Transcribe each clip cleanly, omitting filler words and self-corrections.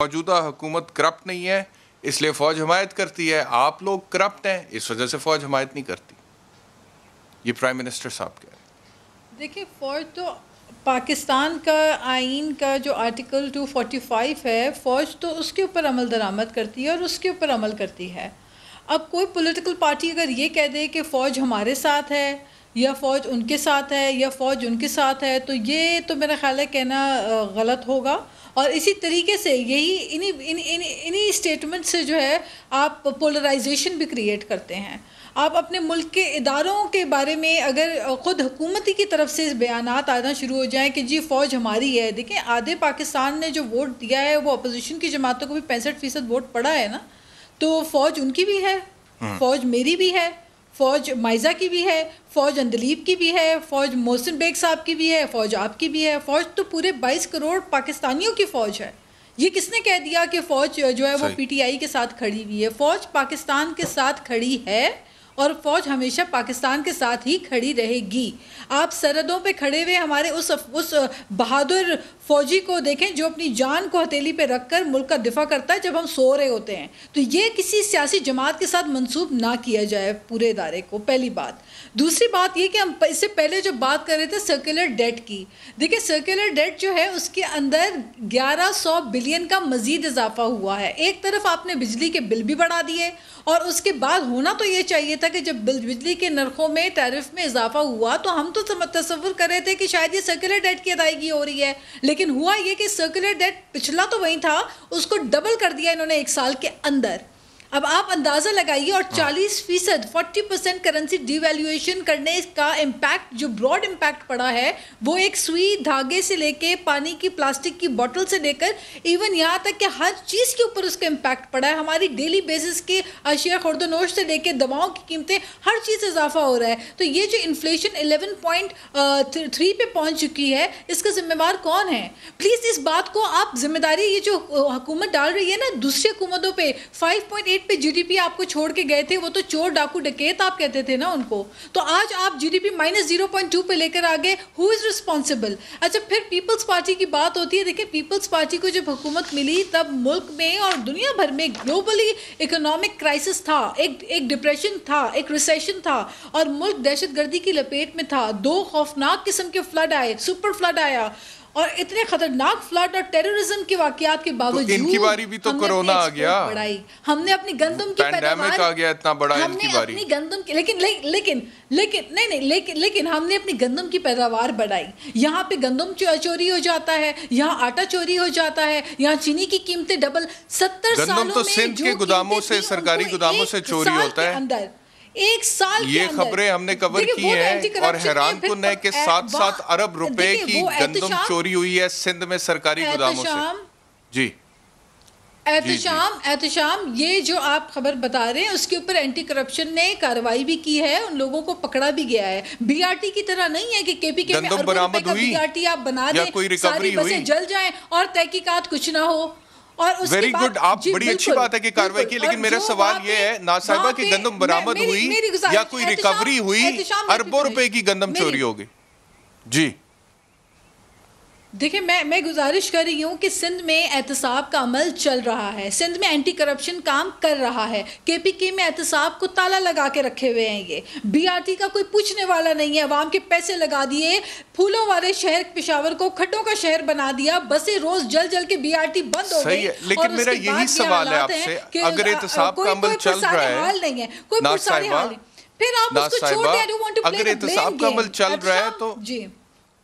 मौजूदा हुकूमत करप्ट नहीं है इसलिए फ़ौज हमायत करती है, आप लोग करप्ट हैं इस वजह से फ़ौज हमायत नहीं करती। ये प्राइम मिनिस्टर साहब कह रहे हैं। देखिए, फ़ौज तो पाकिस्तान का आइन का जो आर्टिकल 245 है, फ़ौज तो उसके ऊपर अमल दरामद करती है और उसके ऊपर अमल करती है। अब कोई पॉलिटिकल पार्टी अगर ये कह दे कि फ़ौज हमारे साथ है या फ़ौज उनके साथ है या फ़ौज उनके साथ है, तो ये तो मेरा ख़्याल है कहना गलत होगा। और इसी तरीके से यही इन्हीं स्टेटमेंट से जो है आप पोलराइजेशन भी क्रिएट करते हैं। आप अपने मुल्क के इदारों के बारे में अगर ख़ुद हुकूमती की तरफ से बयानात आना शुरू हो जाएं कि जी फ़ौज हमारी है। देखिए, आधे पाकिस्तान ने जो वोट दिया है वो अपोजिशन की जमातों को भी 65% वोट पड़ा है ना, तो फ़ौज उनकी भी है, फ़ौज मेरी भी है, फ़ौज माइज़ा की भी है, फ़ौज अंदलीब की भी है, फ़ौज मोहसिन बेग साहब की भी है, फ़ौज आपकी भी है। फ़ौज तो पूरे 22 करोड़ पाकिस्तानियों की फ़ौज है। ये किसने कह दिया कि फ़ौज जो है वो PTI के साथ खड़ी हुई है? फ़ौज पाकिस्तान के साथ खड़ी है और फ़ौज हमेशा पाकिस्तान के साथ ही खड़ी रहेगी। आप सरहदों पे खड़े हुए हमारे उस बहादुर फ़ौजी को देखें जो अपनी जान को हथेली पे रखकर मुल्क का दिफा करता है जब हम सो रहे होते हैं। तो ये किसी सियासी जमात के साथ मंसूब ना किया जाए पूरे इदारे को, पहली बात। दूसरी बात ये कि हम इससे पहले जो बात कर रहे थे सर्कुलर डेट की, देखिए सर्कुलर डेट जो है उसके अंदर 1100 बिलियन का मज़ीद इजाफा हुआ है। एक तरफ आपने बिजली के बिल भी बढ़ा दिए और उसके बाद होना तो ये चाहिए था कि जब बिजली के नरखों में टैरिफ में इजाफा हुआ तो हम तो तसव्वुर कर रहे थे कि शायद ये सर्कुलर डेट की अदायगी हो रही है, लेकिन हुआ ये कि सर्कुलर डेट पिछला तो वही था, उसको डबल कर दिया इन्होंने 1 साल के अंदर। अब आप अंदाज़ा लगाइए, और 40% 40% करेंसी डिवैल्यूएशन करने का इम्पैक्ट, जो ब्रॉड इम्पैक्ट पड़ा है वो एक सुई धागे से लेके पानी की प्लास्टिक की बोतल से लेकर इवन यहाँ तक कि हर चीज़ के ऊपर उसका इम्पैक्ट पड़ा है। हमारी डेली बेसिस के अशिया खुर्दनोश से लेकर दवाओं की कीमतें, हर चीज़ इजाफा हो रहा है। तो ये जो इन्फ्लेशन 11.3 पे पहुँच चुकी है, इसका जिम्मेवार कौन है? प्लीज़ इस बात को आप जिम्मेदारी, ये जो हुकूमत डाल रही है ना दूसरी हुकूमतों पर, 5.8 पे GDP आपको छोड़ के गए थे, वो तो चोर डाकू डकैत आप कहते थे ना उनको, तो आज आप GDP -0.2 पे लेकर आ गए। Who is responsible? अच्छा, फिर पीपल्स पार्टी की बात होती है। देखिए, पीपल्स पार्टी को जब हुकूमत मिली तब मुल्क में और दुनिया भर में ग्लोबली इकोनॉमिक क्राइसिस था, एक डिप्रेशन था, एक रिसेशन था और मुल्क दहशतगर्दी की लपेट में था। 2 खौफनाक किस्म के फ्लड आए, सुपर फ्लड आया, और इतने खतरनाक फ्लड और टेररिज्म के वाकयात के बावजूद इनकी बारी भी तो कोरोना आ गया, हमने अपनी गंदम की पैदावार आ गया इतना बड़ा, हमने अपनी गंदम की लेकिन हमने अपनी गंदम की पैदावार बढ़ाई। यहाँ पे गंदम चोरी हो जाता है, यहाँ आटा चोरी हो जाता है, यहाँ चीनी की कीमतें डबल। 70 सालों में तो सिंध के गोदामों से, सरकारी गोदामों से चोरी होता है अंदर 1 साल ये खबरें हमने कवर की हैं और हैरान कुन है कि 7-7 अरब रुपए की गंदम चोरी हुई है सिंध में सरकारी गोदामों से। जी एहतशाम, ये जो आप खबर बता रहे हैं उसके ऊपर एंटी करप्शन ने कार्रवाई भी की है, उन लोगों को पकड़ा भी गया है। BRT की तरह नहीं है कि KPK में अरबों रुपए का BRT आप बना दें, सारी बसें जल जाएं और तहकीकात कुछ ना हो। और वेरी गुड, आप बड़ी अच्छी बात है कि कार्रवाई की, लेकिन मेरा सवाल ये है नाज साहिबा की गंदम बरामद हुई या कोई रिकवरी हुई? अरबों रुपए की गंदम चोरी हो गई। जी देखिए, मैं गुजारिश कर रही हूँ कि सिंध में एहतसाब का अमल चल रहा है, सिंध में एंटी करप्शन काम कर रहा है। KPK में एहतसाब को ताला लगा के रखे हुए हैं। ये BRT का कोई पूछने वाला नहीं है, अवाम के पैसे लगा दिए, फूलों वाले शहर पेशावर को खड्डों का शहर बना दिया, बसें रोज जल के BRT बंद हो गई। लेकिन मेरा यही सवाल है आपसे, अगर एहतसाब का अमल चल रहा है, हाल नहीं है, कोई पुरसारी हाल नहीं, फिर आप उसको छोड़ दें। I don't want to play the blame game. अगर एहतसाब का अमल चल रहा है तो जी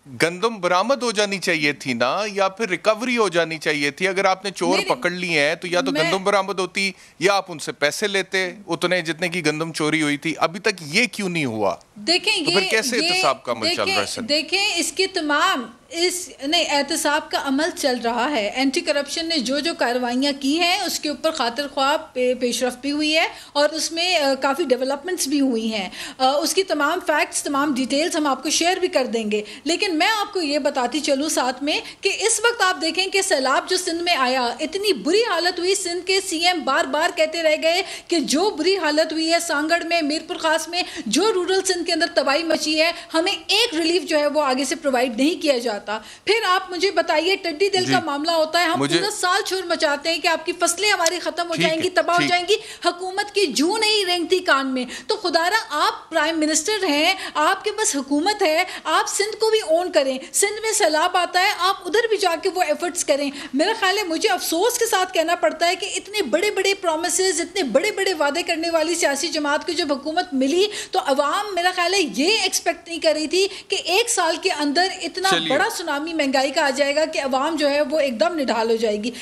गंदम बरामद हो जानी चाहिए थी ना, या फिर रिकवरी हो जानी चाहिए थी? अगर आपने चोर पकड़ लिए हैं तो या तो गंदम बरामद होती या आप उनसे पैसे लेते उतने जितने की गंदम चोरी हुई थी। अभी तक ये क्यों नहीं हुआ? देखें, तो फिर कैसे एहतसाब का अमल चल रहा है? देखें, इसके तमाम एहतसाब का अमल चल रहा है। एंटी करप्शन ने जो कार्रवाइयाँ की हैं उसके ऊपर खातिर ख्वाह पेशरफ भी हुई है और उसमें काफ़ी डेवलपमेंट्स भी हुई हैं। उसकी तमाम फैक्ट्स, तमाम डिटेल्स हम आपको शेयर भी कर देंगे। लेकिन मैं आपको ये बताती चलूँ साथ में कि इस वक्त आप देखें कि सैलाब जो सिंध में आया, इतनी बुरी हालत हुई। सिंध के CM बार बार कहते रह गए कि जो बुरी हालत हुई है सांगड़ में, मीरपुर खास में, जो रूरल सिंध के अंदर तबाही मची है, हमें एक रिलीफ जो है वो आगे से प्रोवाइड नहीं किया जा जाता। फिर आप मुझे बताइए, टिड्डी दल का मामला होता है, हम पूरा साल शोर मचाते हैं कि आपकी फसलें हमारी खत्म हो जाएंगी, तबाह हो जाएंगी, हुकूमत की जू नहीं रेंगती कान में। तो खुदारा आप प्राइम मिनिस्टर हैं, आपके पास हुकूमत है, आप सिंध को भी ओन करें। सिंध में सैलाब आता है, आप उधर भी जाके वो एफर्ट्स करें। मेरा ख्याल है, मुझे अफसोस के साथ कहना पड़ता है कि इतने बड़े बड़े प्रोमिसेस, इतने बड़े बड़े वादे करने वाली सियासी जमात की जब हुकूमत मिली तो अवाम, मेरा ख्याल है, ये एक्सपेक्ट नहीं कर रही थी कि एक साल के अंदर इतना बड़ा सुनामी महंगाई का आ जाएगा कि अवाम जो है वो एकदम निढाल हो जाएगी।